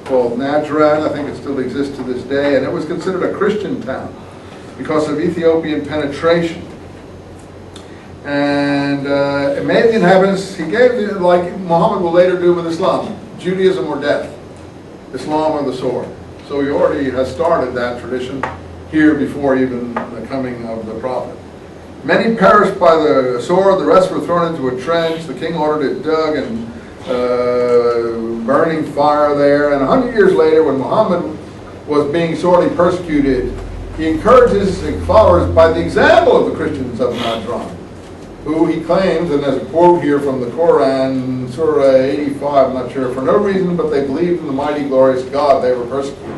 called Najran. I think it still exists to this day, and it was considered a Christian town because of Ethiopian penetration. And it made the inhabitants, he gave, like Muhammad will later do with Islam, Judaism or death, Islam or the sword. So he already has started that tradition here before even the coming of the Prophet. Many perished by the sword, the rest were thrown into a trench. The king ordered it dug and burning fire there. And 100 years later, when Muhammad was being sorely persecuted, he encouraged his followers by the example of the Christians of Najran, who he claims, and there's a quote here from the Quran, Surah 85, I'm not sure, for no reason but they believed in the mighty, glorious God they were persecuted.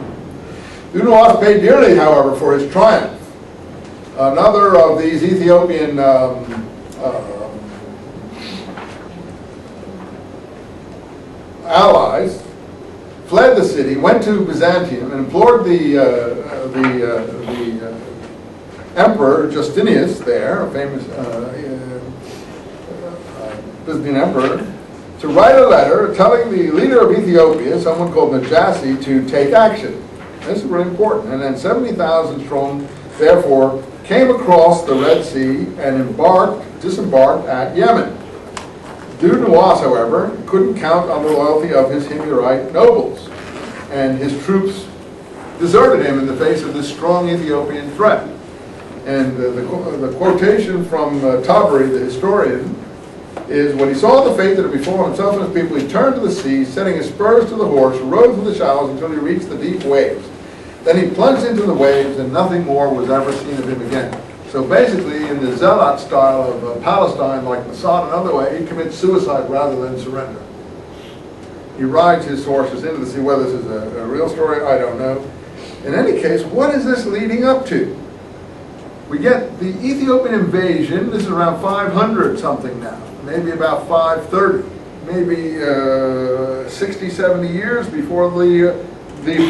Dunawas paid dearly, however, for his triumph. Another of these Ethiopian allies fled the city, went to Byzantium, and implored the emperor Justinius there, a famous Byzantine emperor, to write a letter telling the leader of Ethiopia, someone called Najasi, to take action. This is really important. And then 70,000 strong, therefore, came across the Red Sea and disembarked at Yemen. Dunawas, however, couldn't count on the loyalty of his Himyarite nobles, and his troops deserted him in the face of this strong Ethiopian threat. And the quotation from Tabari, the historian, is, when he saw the fate that had befallen himself and his people, he turned to the sea, setting his spurs to the horse, rode through the shallows until he reached the deep waves. Then he plunged into the waves, and nothing more was ever seen of him again. So basically, in the zealot style of Palestine, like Mossad and other way, he commits suicide rather than surrender. He rides his horses into the sea. Whether this is a real story, I don't know. In any case, what is this leading up to? We get the Ethiopian invasion. This is around 500 something now, maybe about 530, maybe 60, 70 years before the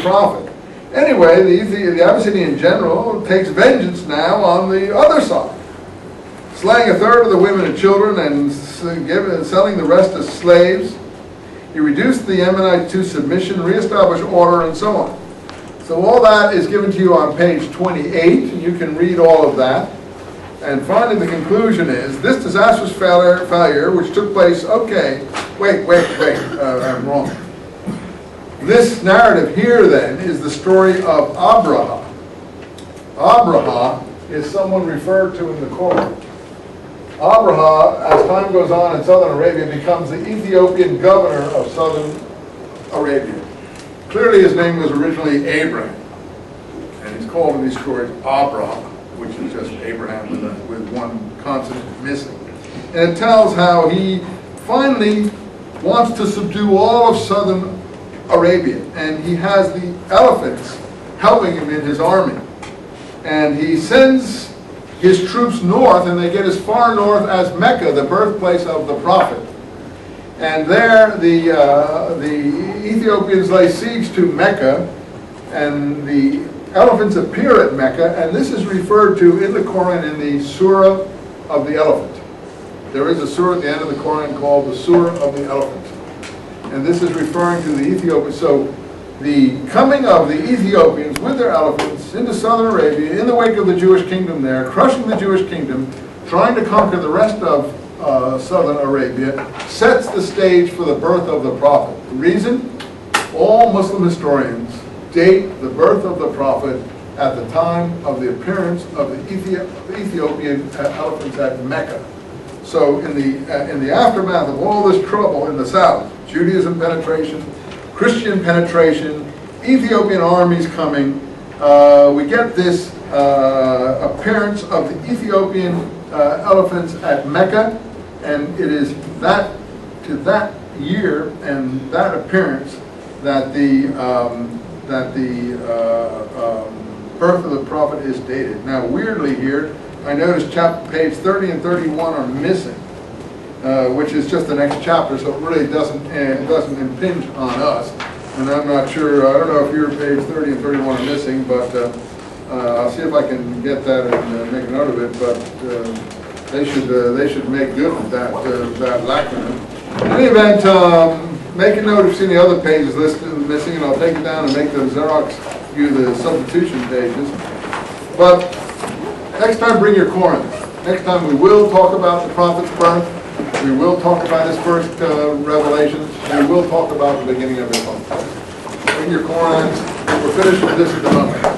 Prophet. Anyway, the Abyssinian general takes vengeance now on the other side, slaying a third of the women and children and selling the rest as slaves. He reduced the Yemenites to submission, reestablished order, and so on. So all that is given to you on page 28, and you can read all of that. And finally, the conclusion is, this disastrous failure which took place, wait, I'm wrong. This narrative here, then, is the story of Abraha. Abraha is someone referred to in the Quran. Abraha, as time goes on in southern Arabia, becomes the Ethiopian governor of southern Arabia. Clearly his name was originally Abraham, and he's called in these stories Abraha, which is just Abraham with one consonant missing. And it tells how he finally wants to subdue all of southern Arabia, and he has the elephants helping him in his army. And he sends his troops north, and they get as far north as Mecca, the birthplace of the Prophet. And there the Ethiopians lay siege to Mecca, and the elephants appear at Mecca, and this is referred to in the Quran in the Surah of the Elephant. There is a surah at the end of the Quran called the Surah of the Elephant. And this is referring to the Ethiopians. So the coming of the Ethiopians with their elephants into southern Arabia in the wake of the Jewish kingdom there, crushing the Jewish kingdom, trying to conquer the rest of southern Arabia, sets the stage for the birth of the Prophet. The reason? All Muslim historians date the birth of the Prophet at the time of the appearance of the Ethiopian elephants at Mecca. So in the aftermath of all this trouble in the south, Judaism penetration, Christian penetration, Ethiopian armies coming, we get this appearance of the Ethiopian elephants at Mecca, and it is to that year and that appearance that the birth of the Prophet is dated. Now, weirdly here, I noticed page 30 and 31 are missing, which is just the next chapter, so it really doesn't impinge on us. And I'm not sure, I don't know if your page 30 and 31 are missing, but I'll see if I can get that and make a note of it. But they should make good with that lacuna. In any event, make a note if you see any other pages listed missing, and I'll take it down and make the Xerox you the substitution pages. But next time, bring your Koran. Next time we will talk about the prophet's birth. We will talk about his first revelations. We will talk about the beginning of his life. Bring your Korans. We're finished with this at the moment.